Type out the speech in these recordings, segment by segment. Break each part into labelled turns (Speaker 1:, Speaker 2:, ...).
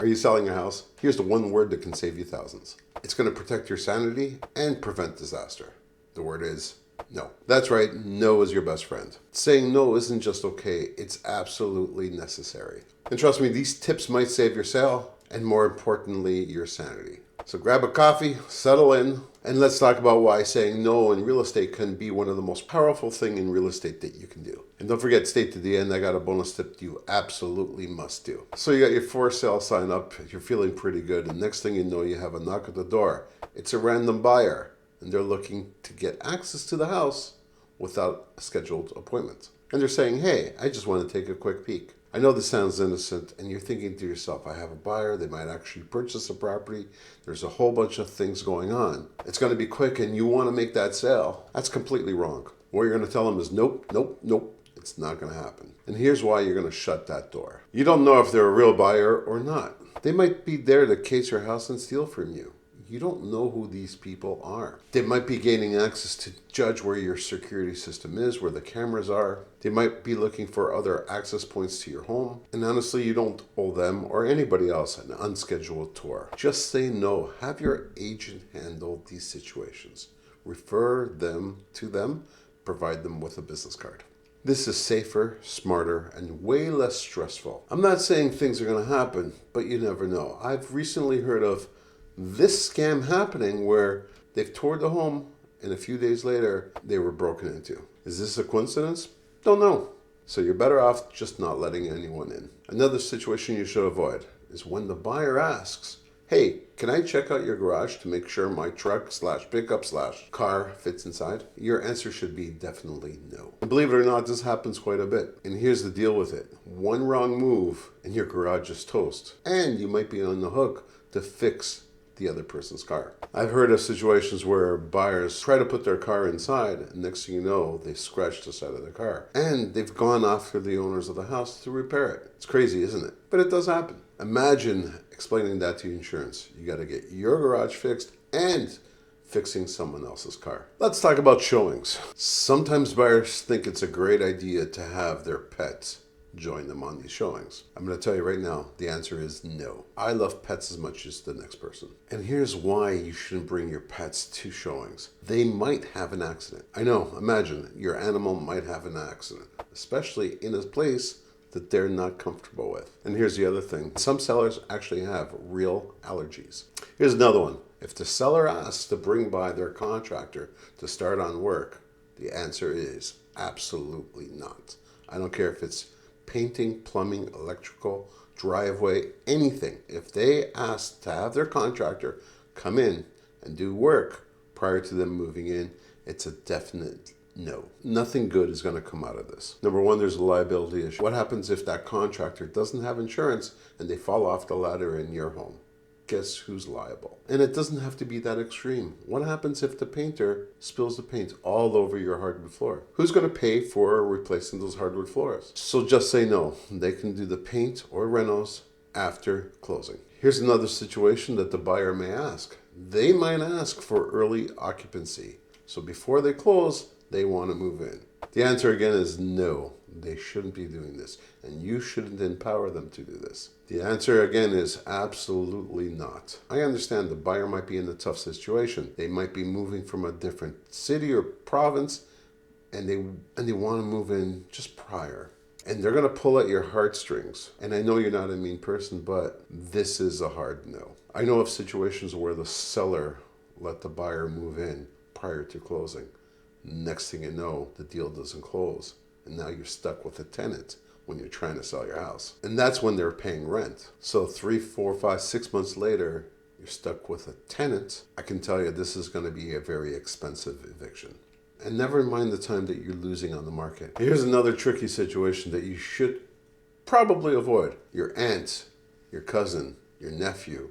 Speaker 1: Are you selling a house? Here's the one word that can save you thousands. It's going to protect your sanity and prevent disaster. The word is no. That's right, no is your best friend. Saying no isn't just okay, it's absolutely necessary. And trust me, these tips might save your sale and, more importantly, your sanity. So grab a coffee, settle in, and let's talk about why saying no in real estate can be one of the most powerful things in real estate that you can do. And don't forget, stay to the end. I got a bonus tip you absolutely must do. So you got your for sale sign up, you're feeling pretty good, and next thing you know, you have a knock at the door. It's a random buyer, and they're looking to get access to the house without a scheduled appointment. And they're saying, hey, I just want to take a quick peek. I know this sounds innocent, and you're thinking to yourself, I have a buyer, they might actually purchase a property, there's a whole bunch of things going on. It's going to be quick, and you want to make that sale. That's completely wrong. What you're going to tell them is, nope, nope, nope, it's not going to happen. And here's why you're going to shut that door. You don't know if they're a real buyer or not. They might be there to case your house and steal from you. You don't know who these people are. They might be gaining access to judge where your security system is, where the cameras are. They might be looking for other access points to your home. And honestly, you don't owe them or anybody else an unscheduled tour. Just say no. Have your agent handle these situations. Refer them to them. Provide them with a business card. This is safer, smarter, and way less stressful. I'm not saying things are going to happen, but you never know. I've recently heard of this scam happening where they've toured the home and a few days later they were broken into. Is this a coincidence? Don't know. So you're better off just not letting anyone in. Another situation you should avoid is when the buyer asks, hey, can I check out your garage to make sure my truck / pickup / car fits inside? Your answer should be definitely no. And believe it or not, this happens quite a bit. And here's the deal with it. One wrong move and your garage is toast. And you might be on the hook to fix the other person's car. I've heard of situations where buyers try to put their car inside, and next thing you know, they scratch the side of their car. And they've gone after the owners of the house to repair it. It's crazy, isn't it? But it does happen. Imagine explaining that to your insurance. You got to get your garage fixed and fixing someone else's car. Let's talk about showings. Sometimes buyers think it's a great idea to have their pets join them on these showings. I'm going to tell you right now, the answer is no. I love pets as much as the next person. And here's why you shouldn't bring your pets to showings. They might have an accident. I know, imagine your animal might have an accident, especially in a place that they're not comfortable with. And here's the other thing. Some sellers actually have real allergies. Here's another one. If the seller asks to bring by their contractor to start on work, the answer is absolutely not. I don't care if it's painting, plumbing, electrical, driveway, anything. If they ask to have their contractor come in and do work prior to them moving in, it's a definite no. Nothing good is going to come out of this. Number one, there's a liability issue. What happens if that contractor doesn't have insurance and they fall off the ladder in your home? Guess who's liable? And it doesn't have to be that extreme. What happens if the painter spills the paint all over your hardwood floor? Who's going to pay for replacing those hardwood floors? So just say no. They can do the paint or renos after closing. Here's another situation that the buyer may ask. They might ask for early occupancy. So before they close, they want to move in. The answer again is no. They shouldn't be doing this, and you shouldn't empower them to do this. The answer again is absolutely not. I understand the buyer might be in a tough situation. They might be moving from a different city or province, and they want to move in just prior. And they're going to pull at your heartstrings. And I know you're not a mean person, but this is a hard no. I know of situations where the seller let the buyer move in prior to closing. Next thing you know, the deal doesn't close. And now you're stuck with a tenant when you're trying to sell your house. And that's when they're paying rent. So 3, 4, 5, 6 months later, you're stuck with a tenant. I can tell you this is going to be a very expensive eviction. And never mind the time that you're losing on the market. Here's another tricky situation that you should probably avoid. Your aunt, your cousin, your nephew,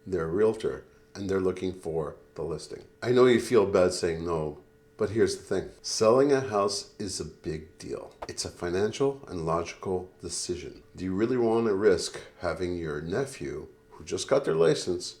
Speaker 1: they're a realtor, and they're looking for the listing. I know you feel bad saying no, but here's the thing. Selling a house is a big deal. It's a financial and logical decision. Do you really want to risk having your nephew, who just got their license,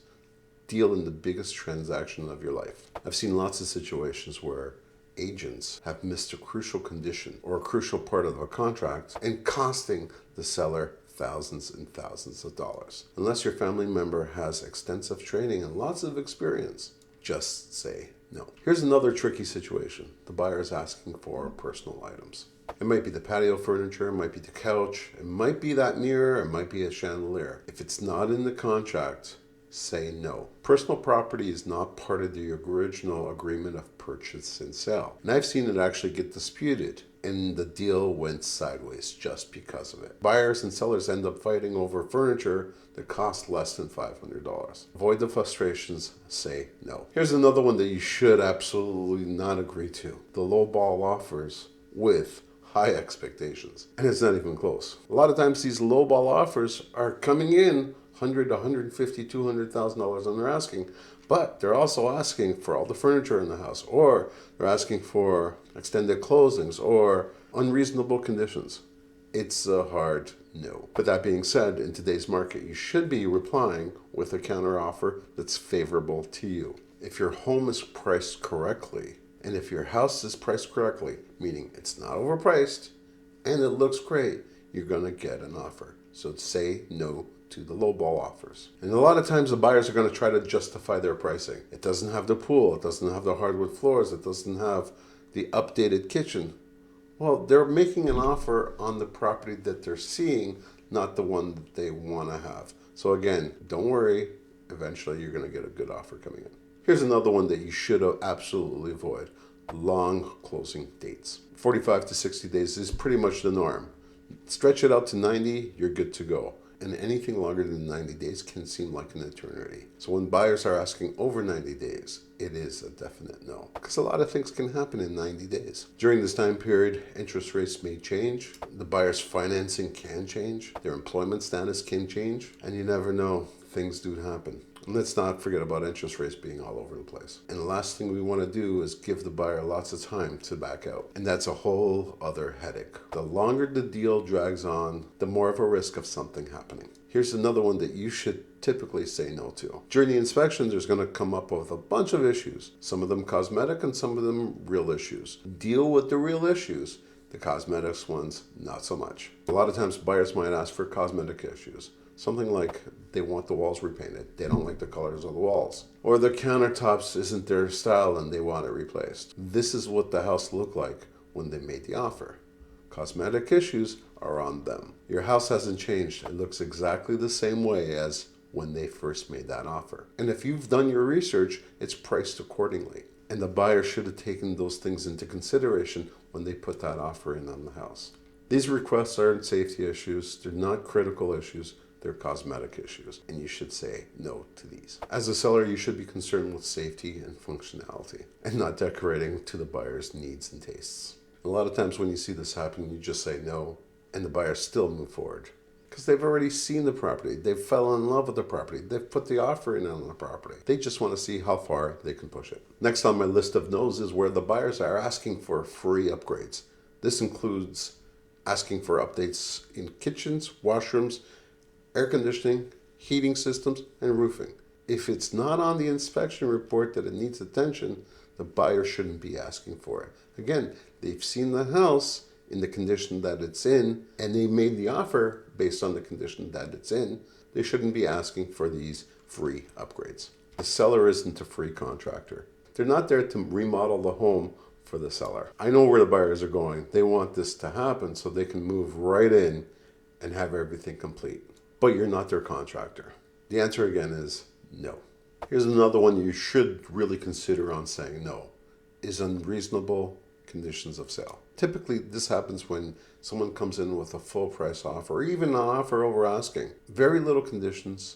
Speaker 1: deal in the biggest transaction of your life? I've seen lots of situations where agents have missed a crucial condition or a crucial part of a contract and costing the seller thousands and thousands of dollars. Unless your family member has extensive training and lots of experience, just say no. Here's another tricky situation. The buyer is asking for personal items. It might be the patio furniture, it might be the couch, it might be that mirror, it might be a chandelier. If it's not in the contract, say no. Personal property is not part of the original agreement of purchase and sale. And I've seen it actually get disputed, and the deal went sideways just because of it. Buyers and sellers end up fighting over furniture that costs less than $500. Avoid the frustrations, say no. Here's another one that you should absolutely not agree to. The lowball offers with high expectations. And it's not even close. A lot of times these lowball offers are coming in $100,000, $150,000, $200,000 on their asking, but they're also asking for all the furniture in the house, or they're asking for extended closings or unreasonable conditions. It's a hard no. But that being said, in today's market, you should be replying with a counter offer that's favorable to you. If your home is priced correctly, and if your house is priced correctly, meaning it's not overpriced and it looks great, you're going to get an offer. So say no to the lowball offers. And a lot of times the buyers are going to try to justify their pricing. It doesn't have the pool, it doesn't have the hardwood floors, it doesn't have the updated kitchen. Well, they're making an offer on the property that they're seeing, not the one that they want to have. So again, don't worry, eventually you're going to get a good offer coming in. Here's another one that you should absolutely avoid. Long closing dates. 45 to 60 days is pretty much the norm. Stretch it out to 90, you're good to go. And anything longer than 90 days can seem like an eternity. So when buyers are asking over 90 days, it is a definite no. Because a lot of things can happen in 90 days. During this time period, interest rates may change. The buyer's financing can change. Their employment status can change. And you never know, things do happen. And let's not forget about interest rates being all over the place. And the last thing we want to do is give the buyer lots of time to back out. And that's a whole other headache. The longer the deal drags on, the more of a risk of something happening. Here's another one that you should typically say no to. During the inspection, there's going to come up with a bunch of issues. Some of them cosmetic and some of them real issues. Deal with the real issues. The cosmetics ones, not so much. A lot of times buyers might ask for cosmetic issues. Something like they want the walls repainted. They don't like the colors of the walls. Or the countertops isn't their style and they want it replaced. This is what the house looked like when they made the offer. Cosmetic issues are on them. Your house hasn't changed. It looks exactly the same way as when they first made that offer. And if you've done your research, it's priced accordingly. And the buyer should have taken those things into consideration when they put that offer in on the house. These requests aren't safety issues. They're not critical issues. They're cosmetic issues, and you should say no to these. As a seller, you should be concerned with safety and functionality, and not decorating to the buyer's needs and tastes. A lot of times when you see this happen, you just say no, and the buyers still move forward. Because they've already seen the property, they've fell in love with the property, they've put the offer in on the property. They just want to see how far they can push it. Next on my list of no's is where the buyers are asking for free upgrades. This includes asking for updates in kitchens, washrooms, air conditioning, heating systems, and roofing. If it's not on the inspection report that it needs attention, the buyer shouldn't be asking for it. Again, they've seen the house in the condition that it's in, and they made the offer based on the condition that it's in. They shouldn't be asking for these free upgrades. The seller isn't a free contractor. They're not there to remodel the home for the seller. I know where the buyers are going. They want this to happen so they can move right in and have everything complete. But you're not their contractor. The answer again is no. Here's another one you should really consider on saying no, is unreasonable conditions of sale. Typically, this happens when someone comes in with a full price offer or even an offer over asking. Very little conditions,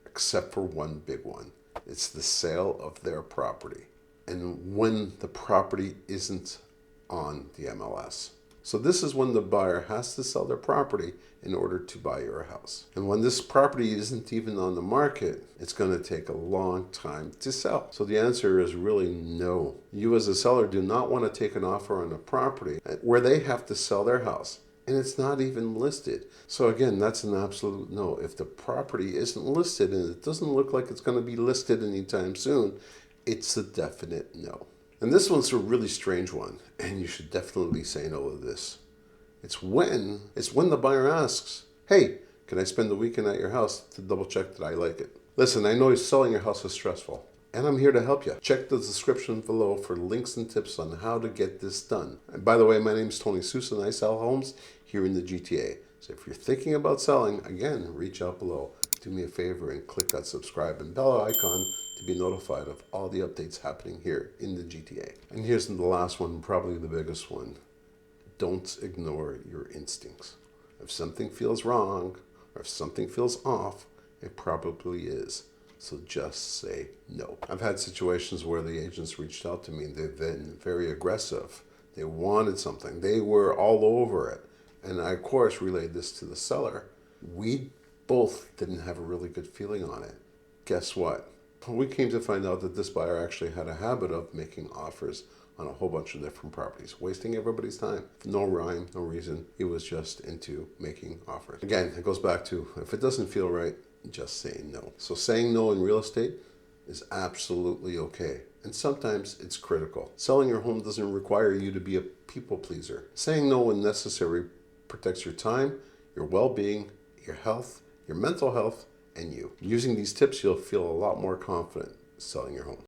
Speaker 1: except for one big one. It's the sale of their property. And when the property isn't on the MLS. So this is when the buyer has to sell their property in order to buy your house. And when this property isn't even on the market, it's going to take a long time to sell. So the answer is really no. You as a seller do not want to take an offer on a property where they have to sell their house and it's not even listed. So again, that's an absolute no. If the property isn't listed and it doesn't look like it's going to be listed anytime soon, it's a definite no. And this one's a really strange one, and you should definitely say no to this. It's when the buyer asks, Hey, can I spend the weekend at your house to double check that I like it? Listen, I know selling your house is stressful, and I'm here to help you. Check the description below for links and tips on how to get this done. And by the way, my name is Tony Sousa and I sell homes here in the GTA. So if you're thinking about selling, again, reach out below. Do me a favor and click that subscribe and bell icon to be notified of all the updates happening here in the GTA. And here's the last one, probably the biggest one. Don't ignore your instincts. If something feels wrong or if something feels off, it probably is. So just say no. I've had situations where the agents reached out to me and they've been very aggressive. They wanted something. They were all over it. And I, of course, relayed this to the seller. We both didn't have a really good feeling on it. Guess what? We came to find out that this buyer actually had a habit of making offers on a whole bunch of different properties, wasting everybody's time. No rhyme, no reason. He was just into making offers. Again, it goes back to, if it doesn't feel right, just say no. So saying no in real estate is absolutely okay. And sometimes it's critical. Selling your home doesn't require you to be a people pleaser. Saying no when necessary protects your time, your well-being, your health, your mental health, and you. Using these tips, you'll feel a lot more confident selling your home.